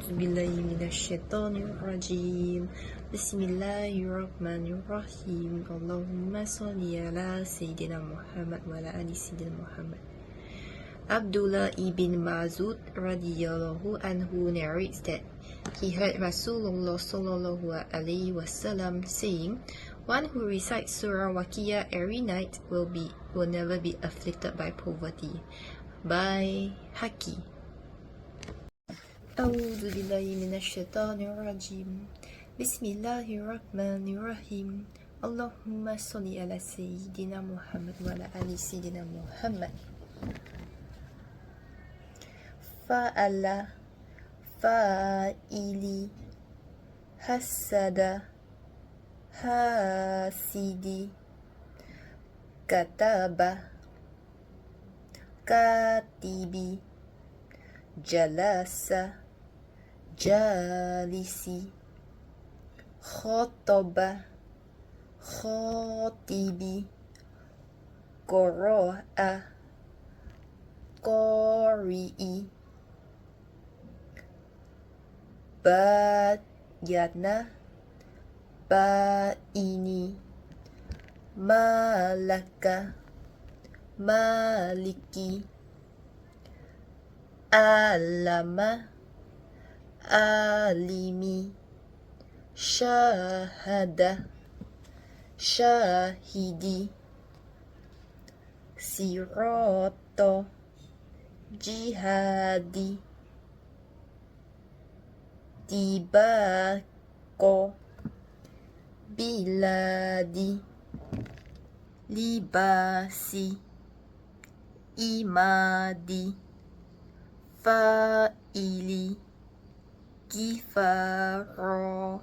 أعوذ بالله من الشيطان الرجيم بسم الله الرحمن الرحيم اللهم صل على سيدنا محمد وعلى آل سيدنا محمد. Abdullah ibn Mas'ud radiyallahu anhu narrates that he heard Rasulullah sallallahu alaihi wasallam saying, "One who recites Surah Waqiyah every night will never be afflicted by poverty." By Haki. أعوذ بالله من الشيطان الرجيم بسم الله الرحمن الرحيم اللهم صل على سيدنا محمد وعلى آل سيدنا محمد. فعل فاعلي حسد حاسدي كتب كاتبي جلس جالسي خطب خاطبي قرأ قارئي بين بائني مالك مالكي علم عالمي شاهد شاهدي صراط جهادي طباق بلادي لباسي إمادي فائلي كفارا